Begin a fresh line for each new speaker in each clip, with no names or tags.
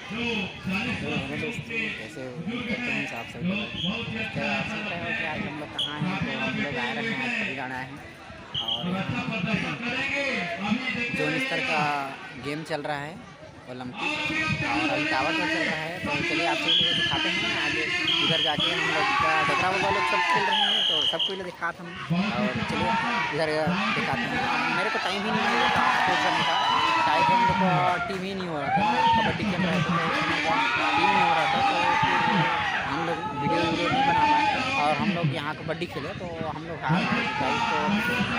तो हेलो दोस्तों, कैसे हो? करते हैं आप सभी लोग। तो आप सुन रहे हो कि आज हम लोग कहाँ हैं? तो हम लोग आए रहे हैं, फरीदाबाद आए हैं और जोन स्तर का गेम चल रहा है ओलंपिक, और अभी टावर पर चल रहा है। तो चलिए आप सभी लोग दिखाते हैं आगे। उधर जाके हम लोग का डगरा वाला लोग सब खेल रहे हैं, तो सबको लोग दिखाते हम। और चलिए इधर दिखाते हैं। मेरे को टाइम ही नहीं मिला था स्पोर्ट्स करने का। टाइम हम लोग का टीम ही नहीं हो रहा था, कबड्डी खेल रहे थे तो टीम नहीं हो रहा था, तो फिर हम लोग वीडियो नहीं बना पाए और हम लोग यहाँ कबड्डी खेले तो हम लोग हार गए। तो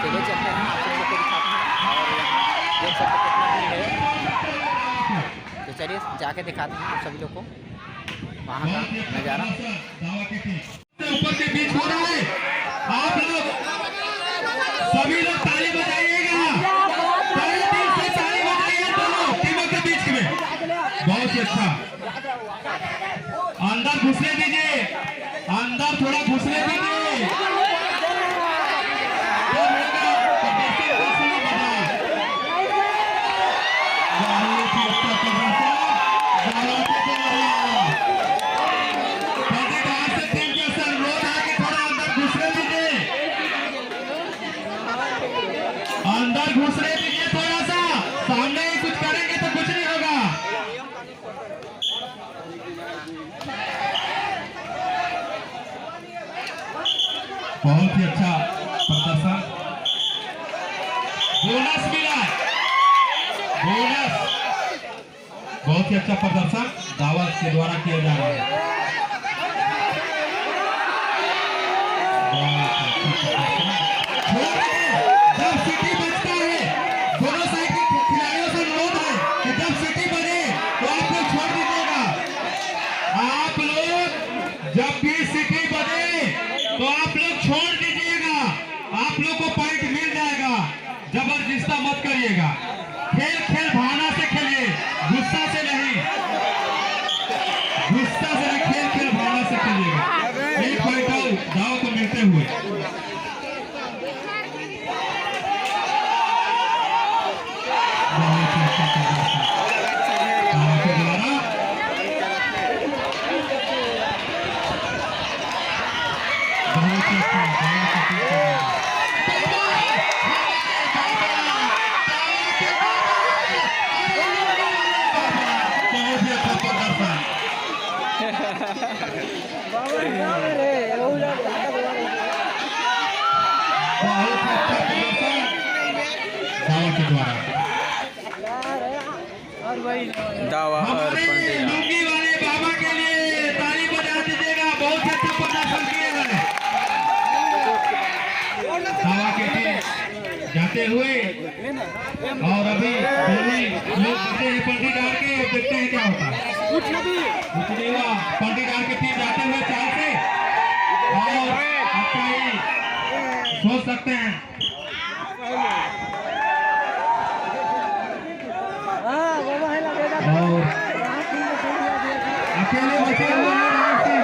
चलिए चलते हैं, आप सब लोग को दिखाते हैं। और यहाँ देख सकते कितना भीड़ है, तो चलिए जाके दिखाते हैं आप सभी लोग को वहाँ का नज़ारा।
ऊपर के बीच हो रहा है, आप लोग सभी लोग ताली बजाइएगा, दिल से ताली बजाइए दोनों टीमों के बीच में। बहुत ही अच्छा, अंदर घुसने दीजिए, अंदर थोड़ा घुसने दीजिए। अंदर घुसने दीजिए थोड़ा सा, सामने ही कुछ करेंगे तो कुछ नहीं होगा। बहुत ही अच्छा प्रदर्शन, बोनस मिला, बोनस। बहुत ही अच्छा प्रदर्शन दावत के द्वारा किया जा रहा है। जब सिटी बजता है, दोनों साइड के खिलाड़ियों से अनुरोध है कि जब सिटी बजे तो आप लोग छोड़ दीजिएगा। आप लोग जब भी सिटी बजे तो आप लोग छोड़ दीजिएगा, आप लोग को पॉइंट मिल जाएगा। जबरदस्ती मत करिएगा, खेल खेल भावना से खेलिए, गुस्सा से नहीं, गुस्सा से नहीं, खेल खेल भावना से खेलिएगा। एक पॉइंट दाव को मिलते हुए
दावा और
लुंगी वाले बाबा के लिए ताली बजा दीजिएगा, बहुत ही अच्छा प्रदर्शन किए हैं। दावा के टीम जाते हुए और अभी लोग बचे हैं पंडित डाल के, देखते हैं क्या होता है। कुछ नहीं हुआ, पंडित डाल के टीम जाते हुए चाल से, और अच्छा ही सोच सकते हैं। और अकेले बचे हुए हैं,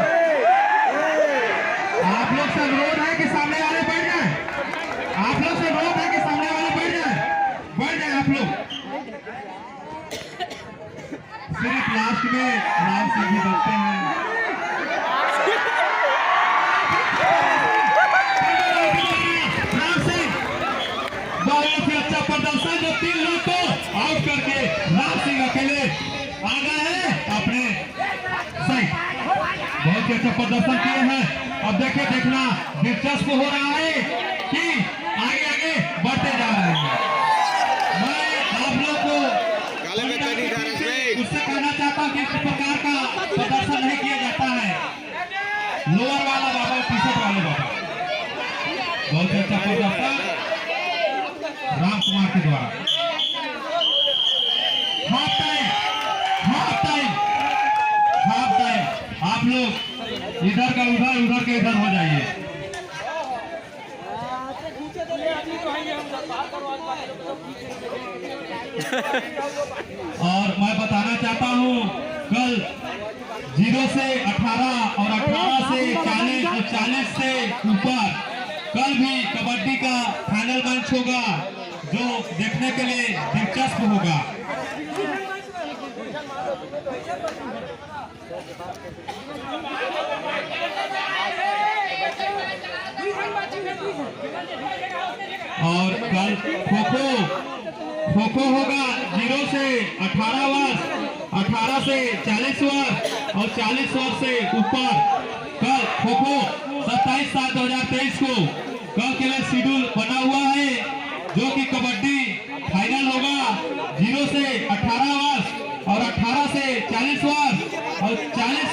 आप लोग से अनुरोध है कि सामने वाले बैठ जाएं, आप लोग से अनुरोध है कि सामने वाले बैठ जाएं आप लोग। सिर्फ लास्ट में राम सिंह भी बचते हैं। राम सिंह बहुत ही अच्छा प्रदर्शन, जो 3 लोग को आउट करके राम सिंह अकेले आ गए हैं अपने साइड। बहुत ही अच्छा प्रदर्शन किए हैं। अब देखिए, देखना दिलचस्प हो रहा है कि आगे आगे बढ़ते जा रहे हैं। मैं आप लोग को उससे कहना चाहता हूँ कि इस प्रकार का प्रदर्शन नहीं किया जाता है। लोअर वाला बाबा, टी शर्ट वाले बाबा, बहुत ही अच्छा प्रदर्शन राम कुमार के द्वारा। Half time, half time, half time. आप लोग इधर का उधर, उधर के इधर हो जाइए। और मैं बताना चाहता हूँ, कल 0 से 18 और 18 से 40 और 40 से ऊपर कल भी कबड्डी का फाइनल मैच होगा, जो देखने के लिए दिलचस्प होगा। और कल खो खो होगा 0 से 18 वर्ष, 18 से 40 वर्ष और 40 वर्ष से ऊपर। कल खो खो 27/7/2023 को कल के लिए शेड्यूल बना हुआ है, जो कि कबड्डी फाइनल होगा 0 से 18 वर्ष और 18 से 40 वर्ष और 40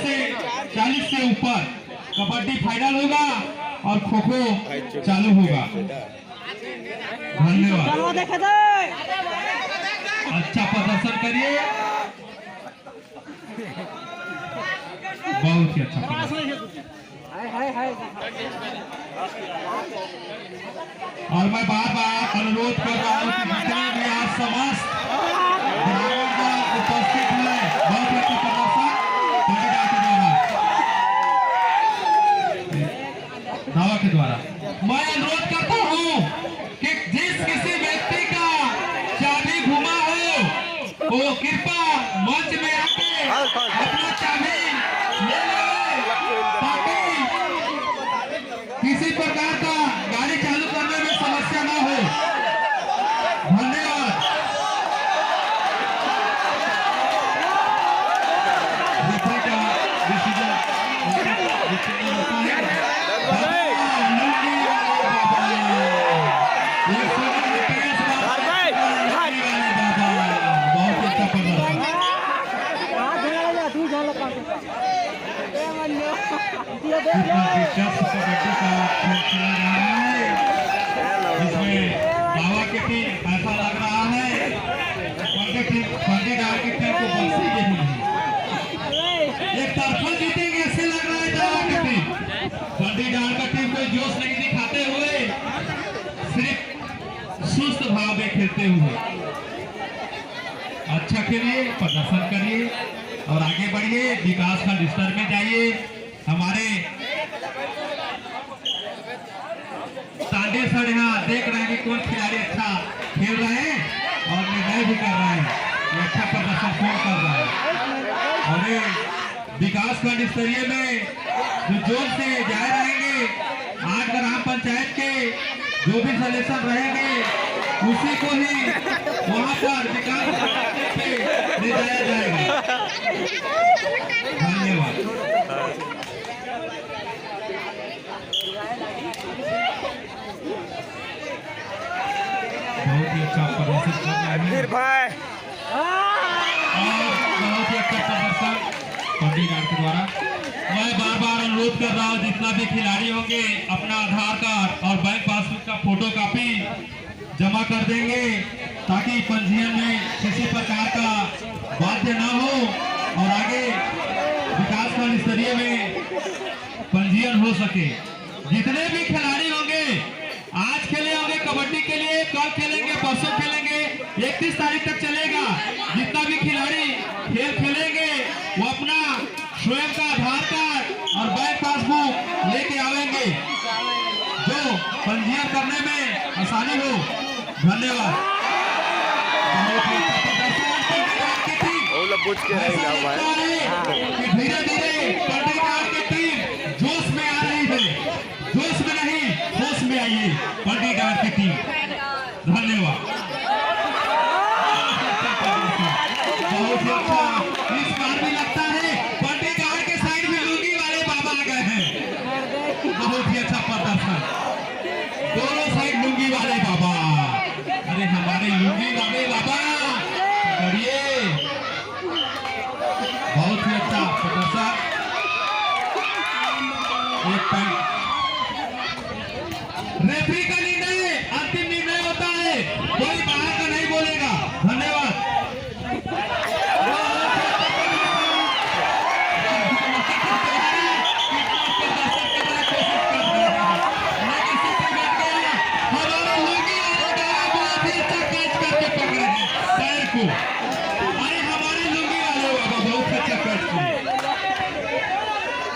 से ऊपर कबड्डी फाइनल होगा और खो खो चालू होगा। धन्यवाद। अच्छा प्रदर्शन करिए, बहुत ही अच्छा प्रदर्शन। और मैं बार बार अनुरोध कर रहा हूँ कि जितने भी आज समस्त उपस्थित हुए, बहुत ही अच्छा प्रदर्शन धावा के द्वारा। मैं अनुरोध करता हूँ कि जिस किसी व्यक्ति का चाबी घुमा हो वो कृपया मंच में आके अपना चाबी ले ले, ताकि किसी प्रकार का गाड़ी चालू करने में समस्या ना हो। धन्यवाद। रेफरी का डिसीजन होता है। जिसमें बाबा की टीम ऐसा लग रहा है पंडित डाल की टीम को बख्शी एक तरफा जीतेंगे ऐसे लग रहा है। दावा की टीम पंडित डाल का टीम कोई जोश नहीं दिखाते हुए, सिर्फ सुस्त भाव में खेलते हुए। अच्छा खेलिए, प्रदर्शन करिए और आगे बढ़िए। विकास खंड स्तर में जाइए। हमारे तांडे सर यहाँ देख रहे हैं कि कौन खिलाड़ी अच्छा खेल रहे हैं और निर्णय भी कर रहे हैं, ये अच्छा प्रदर्शन कौन कर रहा है। और ये विकास खंड स्तरीय में जो जोर से जाए रहेंगे, 8 ग्राम पंचायत के जो भी सलेक्शन रहेंगे उसी को ही वहाँ पर विकास पे ले जाया जाएगा। धन्यवाद। बहुत ही अच्छा प्रदर्शन कर रहे हैं भाई, और बहुत ही अच्छा प्रदर्शन पंडित गार्ड के द्वारा। मैं बार बार अनुरोध कर रहा हूँ, जितना भी खिलाड़ी होंगे अपना आधार कार्ड और बैंक पासबुक का फोटो कॉपी जमा कर देंगे, ताकि पंजीयन में किसी प्रकार का बाध्य न हो और आगे विकास खंड स्तरीय में पंजीयन हो सके। जितने भी खिलाड़ी होंगे, आज खेले होंगे कबड्डी के लिए, कल खेलेंगे, परसों खेलेंगे, 31 तारीख तक चलेगा। जितना भी खिलाड़ी खेल खेलेंगे वो अपना स्वयं का आधार कार्ड और बैंक पासबुक लेके आवेंगे, जो पंजीयन करने में आसानी हो। धन्यवाद। धीरे धीरे पंडित की टीम जोश में आ रही है, जोश में नहीं होश में आइए पंडित की टीम। धन्यवाद। बहुत ही अच्छा। इस बार भी लगता है पंडित के साइड में लुंगी वाले बाबा आ गए हैं। बहुत ही अच्छा प्रदर्शन, दोनों साइड लुंगी वाले बाबा। अरे हमारे लुंगी वाले बाबा करिए, बहुत ही अच्छा प्रदर्शन। एक पॉइंट। रेफरी का निर्णय अंतिम निर्णय होता है, कोई बाहर का नहीं बोलेगा। धन्यवाद। अरे हमारे लुंगी वाले बाबा बहुत अच्छा कैच किए,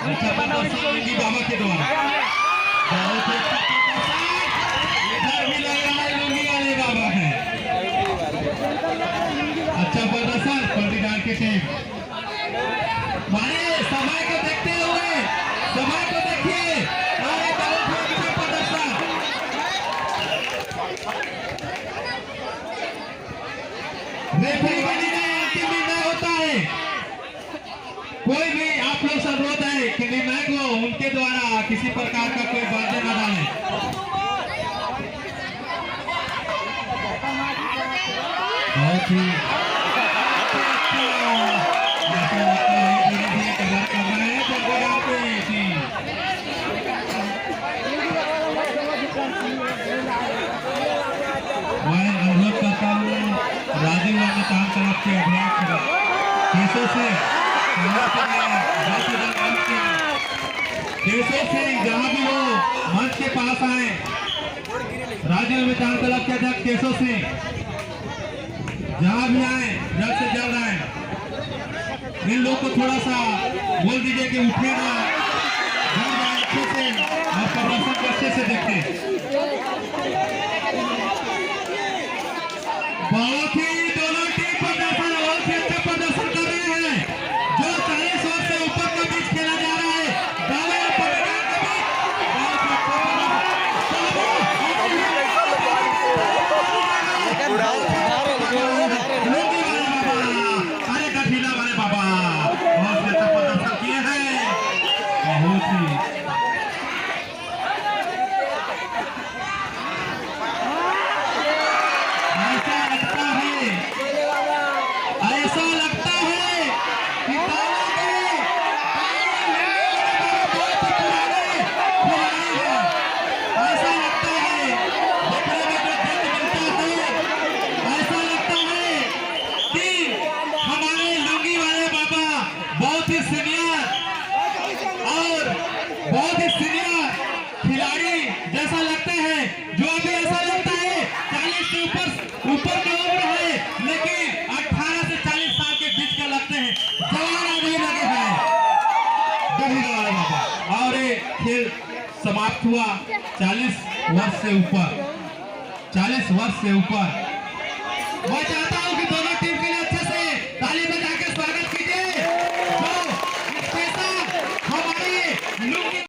अच्छा प्रदर्शन लुंगी बाबा के द्वारा। बहुत अच्छा इधर भी लग रहा है लुंगी वाले बाबा है। अच्छा प्रदर्शन पंडित की टीम। कोई भी आप लोग से अनुरोध है कि निर्णायक को उनके द्वारा किसी प्रकार का कोई बातें न डालें। बहुत ही ऐसा लगता है धीरे-धीरे कवर कर रहे हैं चंद्रगांव पे जी। मैं अनुरोध करता हूँ राजीव अमिताभ तरफ के अध्यक्ष केशव सिंह जहाँ भी हो मंच के पास आए। राजीव अमिताभ तरफ के अध्यक्ष केशव सिंह जहाँ भी आए जल्द से जल्द आए। इन लोग को थोड़ा सा बोल दीजिए कि उठेगा अच्छे से और प्रदर्शन को अच्छे से देखें। बहुत ही दोनों टीम प्रदर्शन बहुत ही अच्छा प्रदर्शन कर रहे हैं। जो 40 वर्ष से ऊपर का बीच खेला जा रहा है गाँव और पत्रकार के बीच बहुत अरे कठिला वाले बाबा बहुत अच्छा प्रदर्शन किए हैं। बहुत ही ऐसा लगता है कि ऐसा लगता है देखने में जो दर्द मिलता है। ऐसा लगता है कि हमारे लुंगी वाले बाबा बहुत ही सीनियर और बहुत ही सीनियर खिलाड़ी जैसा लगते हैं। जो अभी ऐसा लगता है 40 से ऊपर का उम्र है लेकिन 18 से 40 साल के बीच का लगते हैं। जवान आदमी लगे हैं गढ़ीला वाले बाबा। और ये खेल समाप्त हुआ 40 वर्ष से ऊपर। 40 वर्ष से ऊपर मैं चाहता हूँ कि